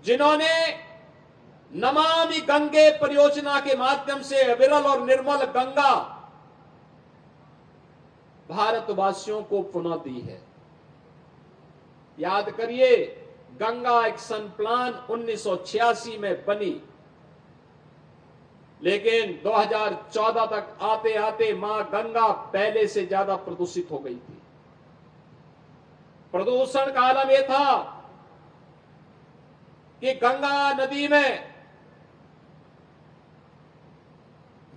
जिन्होंने नमामि गंगे परियोजना के माध्यम से अविरल और निर्मल गंगा भारतवासियों को पुनः दी है। याद करिए, गंगा एक्शन प्लान 1986 में बनी, लेकिन 2014 तक आते आते मां गंगा पहले से ज्यादा प्रदूषित हो गई थी। प्रदूषण का आलम यह था कि गंगा नदी में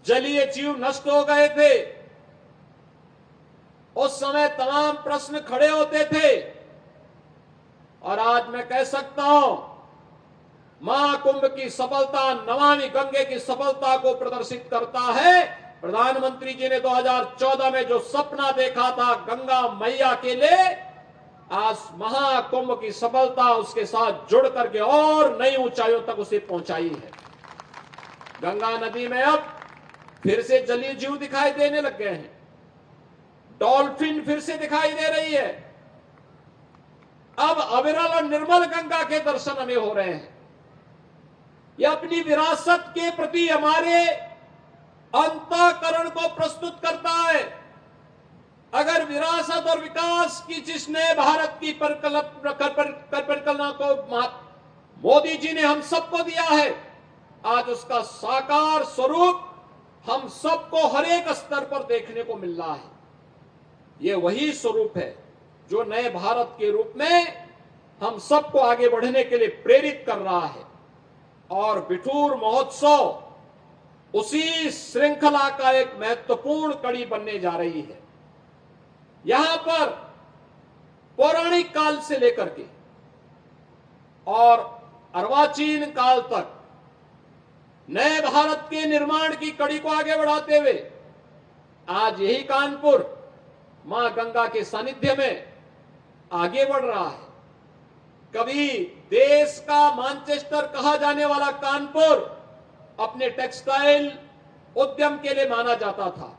जलीय जीव नष्ट हो गए थे। उस समय तमाम प्रश्न खड़े होते थे और आज मैं कह सकता हूं, महाकुंभ की सफलता नमामि गंगे की सफलता को प्रदर्शित करता है। प्रधानमंत्री जी ने 2014 में जो सपना देखा था गंगा मैया के लिए, आज महाकुंभ की सफलता उसके साथ जुड़ करके और नई ऊंचाइयों तक उसे पहुंचाई है। गंगा नदी में अब फिर से जलीय जीव दिखाई देने लग गए हैं। डॉल्फिन फिर से दिखाई दे रही है। अब अविरल और निर्मल गंगा के दर्शन हमें हो रहे हैं। यह अपनी विरासत के प्रति हमारे अंतःकरण को प्रस्तुत करता है। अगर विरासत और विकास की जिसने भारत की परिकल्पना को मोदी जी ने हम सबको दिया है, आज उसका साकार स्वरूप हम सबको हर एक स्तर पर देखने को मिल रहा है। यह वही स्वरूप है जो नए भारत के रूप में हम सबको आगे बढ़ने के लिए प्रेरित कर रहा है। और बिठूर महोत्सव उसी श्रृंखला का एक महत्वपूर्ण कड़ी बनने जा रही है। यहां पर पौराणिक काल से लेकर के और अर्वाचीन काल तक नए भारत के निर्माण की कड़ी को आगे बढ़ाते हुए आज यही कानपुर मां गंगा के सानिध्य में आगे बढ़ रहा है। कभी देश का मैनचेस्टर कहा जाने वाला कानपुर अपने टेक्सटाइल उद्यम के लिए माना जाता था,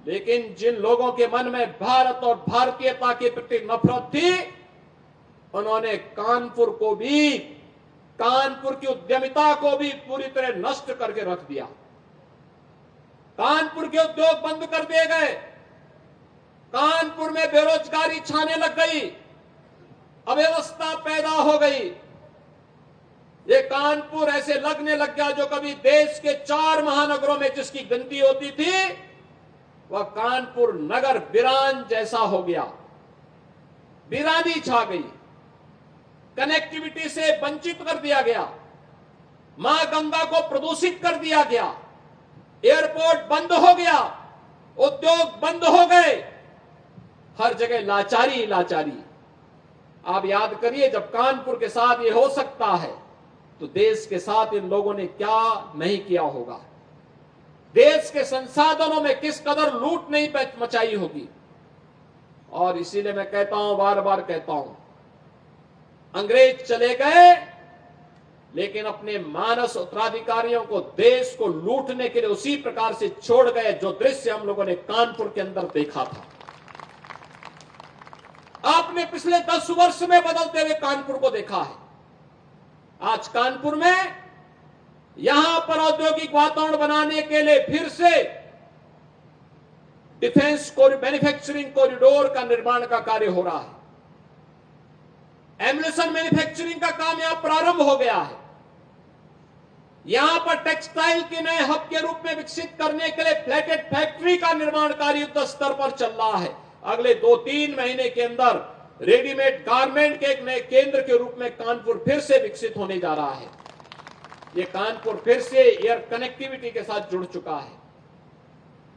लेकिन जिन लोगों के मन में भारत और भारतीयता के प्रति नफरत थी, उन्होंने कानपुर को भी, कानपुर की उद्यमिता को भी पूरी तरह नष्ट करके रख दिया। कानपुर के उद्योग बंद कर दिए गए। कानपुर में बेरोजगारी छाने लग गई, अव्यवस्था पैदा हो गई। ये कानपुर ऐसे लगने लग गया जो कभी देश के 4 महानगरों में जिसकी गिनती होती थी, वह कानपुर नगर वीरान जैसा हो गया। वीरानी छा गई, कनेक्टिविटी से वंचित कर दिया गया, मां गंगा को प्रदूषित कर दिया गया, एयरपोर्ट बंद हो गया, उद्योग बंद हो गए, हर जगह लाचारी लाचारी। आप याद करिए, जब कानपुर के साथ ये हो सकता है तो देश के साथ इन लोगों ने क्या नहीं किया होगा। देश के संसाधनों में किस कदर लूट नहीं मचाई होगी। और इसीलिए मैं कहता हूं, बार बार कहता हूं, अंग्रेज चले गए लेकिन अपने मानस उत्तराधिकारियों को, देश को लूटने के लिए उसी प्रकार से छोड़ गए जो दृश्य हम लोगों ने कानपुर के अंदर देखा था। आपने पिछले 10 वर्ष में बदलते हुए कानपुर को देखा है। आज कानपुर में यहां पर औद्योगिक वातावरण बनाने के लिए फिर से डिफेंस मैन्युफैक्चरिंग कॉरिडोर का निर्माण का कार्य हो रहा है। एम्युनिशन मैन्युफैक्चरिंग का काम यहां प्रारंभ हो गया है। यहां पर टेक्सटाइल के नए हब के रूप में विकसित करने के लिए फ्लैटेड फैक्ट्री का निर्माण कार्य युद्ध स्तर पर चल रहा है। अगले 2-3 महीने के अंदर रेडीमेड गारमेंट के एक नए केंद्र के रूप में कानपुर फिर से विकसित होने जा रहा है। यह कानपुर फिर से एयर कनेक्टिविटी के साथ जुड़ चुका है।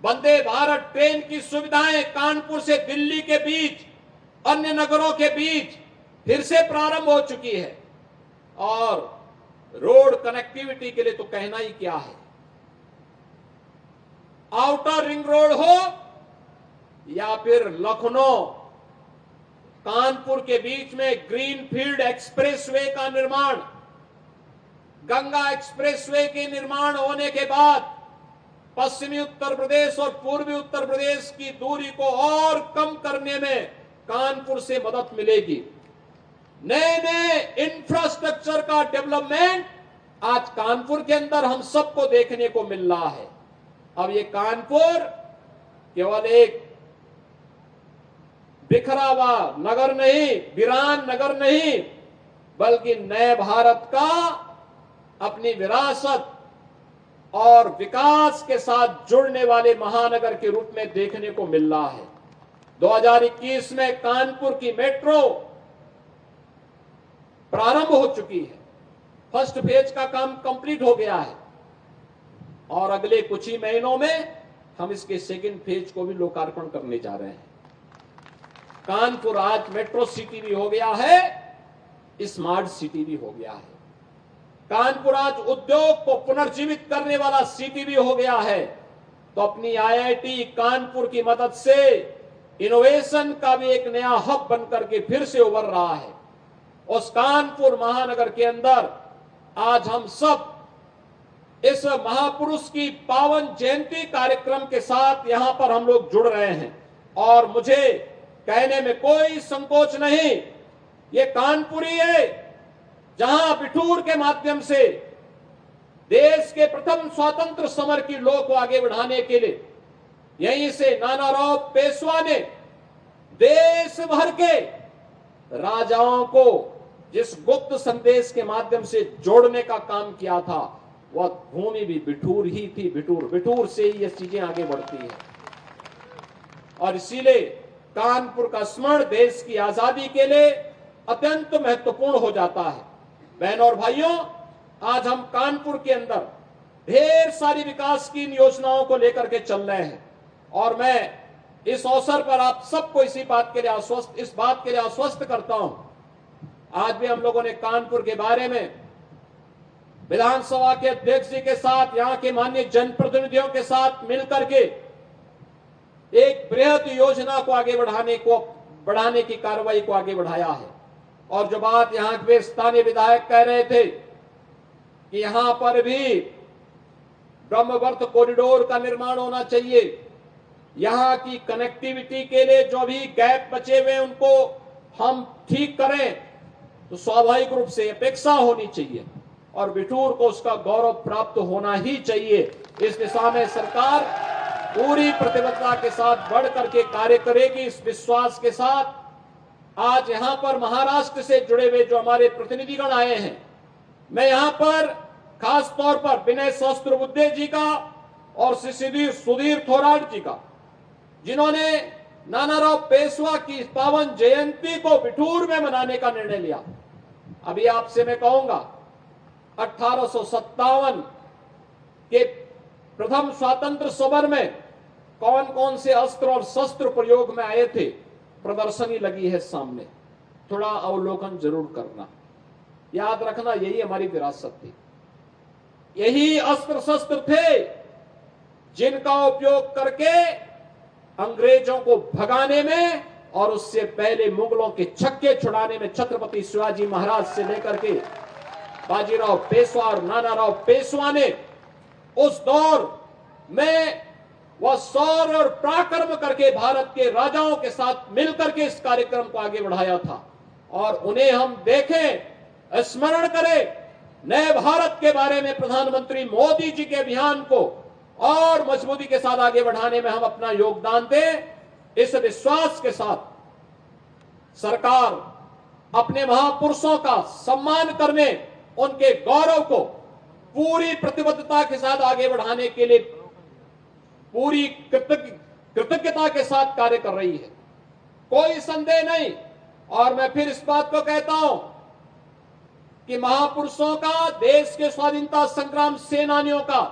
वंदे भारत ट्रेन की सुविधाएं कानपुर से दिल्ली के बीच, अन्य नगरों के बीच फिर से प्रारंभ हो चुकी है। और रोड कनेक्टिविटी के लिए तो कहना ही क्या है। आउटर रिंग रोड हो या फिर लखनऊ कानपुर के बीच में ग्रीनफील्ड एक्सप्रेसवे का निर्माण, गंगा एक्सप्रेसवे के निर्माण होने के बाद पश्चिमी उत्तर प्रदेश और पूर्वी उत्तर प्रदेश की दूरी को और कम करने में कानपुर से मदद मिलेगी। नए नए इंफ्रास्ट्रक्चर का डेवलपमेंट आज कानपुर के अंदर हम सबको देखने को मिल रहा है। अब ये कानपुर केवल एक बिखरा हुआ नगर नहीं, वीरान नगर नहीं, बल्कि नए भारत का अपनी विरासत और विकास के साथ जुड़ने वाले महानगर के रूप में देखने को मिल रहा है। 2021 में कानपुर की मेट्रो प्रारंभ हो चुकी है। फर्स्ट फेज का काम कंप्लीट हो गया है और अगले कुछ ही महीनों में हम इसके सेकंड फेज को भी लोकार्पण करने जा रहे हैं। कानपुर आज मेट्रो सिटी भी हो गया है, स्मार्ट सिटी भी हो गया है। कानपुर आज उद्योग को पुनर्जीवित करने वाला सिटी भी हो गया है। तो अपनी आईआईटी कानपुर की मदद से इनोवेशन का भी एक नया हब बनकर के फिर से उभर रहा है। उस कानपुर महानगर के अंदर आज हम सब इस महापुरुष की पावन जयंती कार्यक्रम के साथ यहां पर हम लोग जुड़ रहे हैं और मुझे कहने में कोई संकोच नहीं, ये कानपुर ही है जहां बिठूर के माध्यम से देश के प्रथम स्वतंत्र समर की लौ को आगे बढ़ाने के लिए यहीं से नानाराव पेशवा ने देश भर के राजाओं को जिस गुप्त संदेश के माध्यम से जोड़ने का काम किया था, वह भूमि भी बिठूर ही थी। बिठूर से ही ये चीजें आगे बढ़ती है और इसीलिए कानपुर का स्मरण देश की आजादी के लिए अत्यंत महत्वपूर्ण हो जाता है। बहनों और भाइयों, आज हम कानपुर के अंदर ढेर सारी विकास की योजनाओं को लेकर के चल रहे हैं और मैं इस अवसर पर आप सबको इस बात के लिए आश्वस्त करता हूं। आज भी हम लोगों ने कानपुर के बारे में विधानसभा के अध्यक्ष जी के साथ, यहां के माननीय जनप्रतिनिधियों के साथ मिलकर के एक बृहद योजना को आगे बढ़ाने की कार्रवाई को आगे बढ़ाया है। और जो बात यहां के स्थानीय विधायक कह रहे थे कि यहां पर भी ब्रह्मवर्त कॉरिडोर का निर्माण होना चाहिए, यहां की कनेक्टिविटी के लिए जो भी गैप बचे हुए उनको हम ठीक करें, तो स्वाभाविक रूप से अपेक्षा होनी चाहिए और बिठूर को उसका गौरव प्राप्त होना ही चाहिए। इस दिशा में सरकार पूरी प्रतिबद्धता के साथ बढ़ करके कार्य करेगी। इस विश्वास के साथ आज यहां पर महाराष्ट्र से जुड़े हुए जो हमारे प्रतिनिधिगण आए हैं, मैं यहां पर खास तौर पर विनय सहस्त्रबुद्धे जी का और श्री सुधीर थोराट जी का, जिन्होंने नानाराव पेशवा की पावन जयंती को बिठूर में मनाने का निर्णय लिया। अभी आपसे मैं कहूंगा 1857 के प्रथम स्वतंत्र समर में कौन कौन से अस्त्र और शस्त्र प्रयोग में आए थे, प्रदर्शनी लगी है सामने, थोड़ा अवलोकन जरूर करना। याद रखना, यही हमारी विरासत थी, यही अस्त्र शस्त्र थे जिनका उपयोग करके अंग्रेजों को भगाने में और उससे पहले मुगलों के छक्के छुड़ाने में छत्रपति शिवाजी महाराज से लेकर के बाजीराव पेशवा और नानाराव पेशवा ने उस दौर में वह शौर्य और पराक्रम करके भारत के राजाओं के साथ मिलकर के इस कार्यक्रम को आगे बढ़ाया था। और उन्हें हम देखें, स्मरण करें, नए भारत के बारे में प्रधानमंत्री मोदी जी के अभियान को और मजबूती के साथ आगे बढ़ाने में हम अपना योगदान दें। इस विश्वास के साथ सरकार अपने महापुरुषों का सम्मान करने, उनके गौरव को पूरी प्रतिबद्धता के साथ आगे बढ़ाने के लिए पूरी कृतज्ञता के साथ कार्य कर रही है, कोई संदेह नहीं। और मैं फिर इस बात को कहता हूं कि महापुरुषों का, देश के स्वाधीनता संग्राम सेनानियों का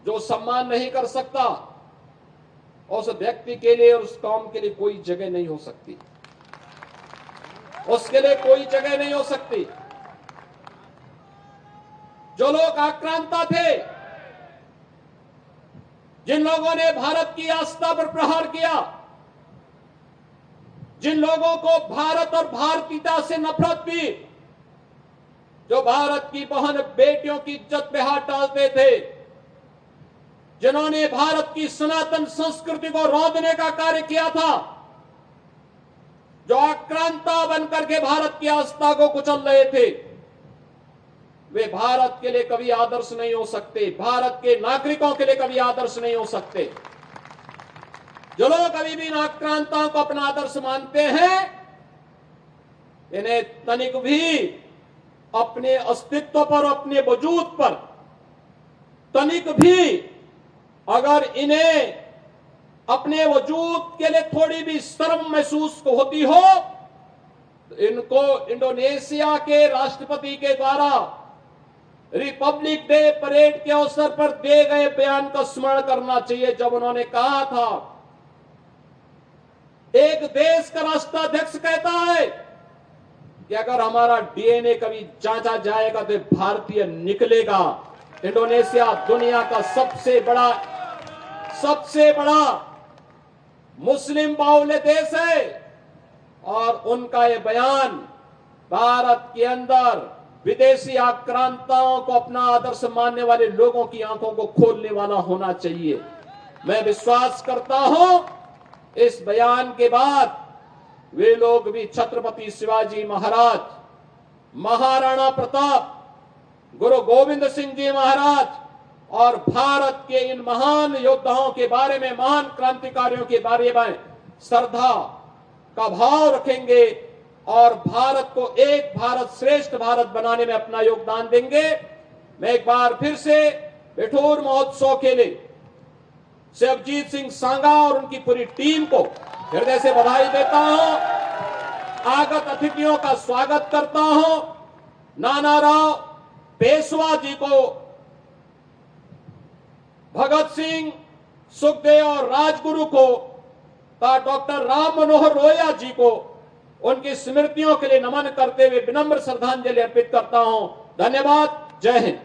जो सम्मान नहीं कर सकता, उस व्यक्ति के लिए और उस कौम के लिए कोई जगह नहीं हो सकती, उसके लिए कोई जगह नहीं हो सकती। जो लोग आक्रांता थे, जिन लोगों ने भारत की आस्था पर प्रहार किया, जिन लोगों को भारत और भारतीयता से नफरत थी, जो भारत की बहन बेटियों की इज्जत पे हाथ डालते थे, जिन्होंने भारत की सनातन संस्कृति को रौंदने का कार्य किया था, जो आक्रांता बनकर के भारत की आस्था को कुचल रहे थे, वे भारत के लिए कभी आदर्श नहीं हो सकते, भारत के नागरिकों के लिए कभी आदर्श नहीं हो सकते। जो लोग अभी भी इन आक्रांताओं को अपना आदर्श मानते हैं, इन्हें तनिक भी अपने अस्तित्व पर, अपने वजूद पर तनिक भी अगर इन्हें अपने वजूद के लिए थोड़ी भी शर्म महसूस होती हो, तो इनको इंडोनेशिया के राष्ट्रपति के द्वारा रिपब्लिक डे परेड के अवसर पर दिए गए बयान का स्मरण करना चाहिए, जब उन्होंने कहा था, एक देश का राष्ट्राध्यक्ष कहता है कि अगर हमारा डीएनए कभी जांचा जाएगा तो भारतीय निकलेगा। इंडोनेशिया दुनिया का सबसे बड़ा मुस्लिम बाहुल्य देश है, और उनका यह बयान भारत के अंदर विदेशी आक्रांताओं को अपना आदर्श मानने वाले लोगों की आंखों को खोलने वाला होना चाहिए। मैं विश्वास करता हूं इस बयान के बाद वे लोग भी छत्रपति शिवाजी महाराज, महाराणा प्रताप, गुरु गोविंद सिंह जी महाराज और भारत के इन महान योद्धाओं के बारे में, महान क्रांतिकारियों के बारे में श्रद्धा का भाव रखेंगे और भारत को एक भारत श्रेष्ठ भारत बनाने में अपना योगदान देंगे। मैं एक बार फिर से बिठूर महोत्सव के लिए शिवजीत सिंह सांगा और उनकी पूरी टीम को हृदय से बधाई देता हूं, आगत अतिथियों का स्वागत करता हूं। नानाराव पेशवा जी को, भगत सिंह, सुखदेव और राजगुरु को, डॉक्टर राम मनोहर लोहिया जी को उनकी स्मृतियों के लिए नमन करते हुए विनम्र श्रद्धांजलि अर्पित करता हूं। धन्यवाद। जय हिंद।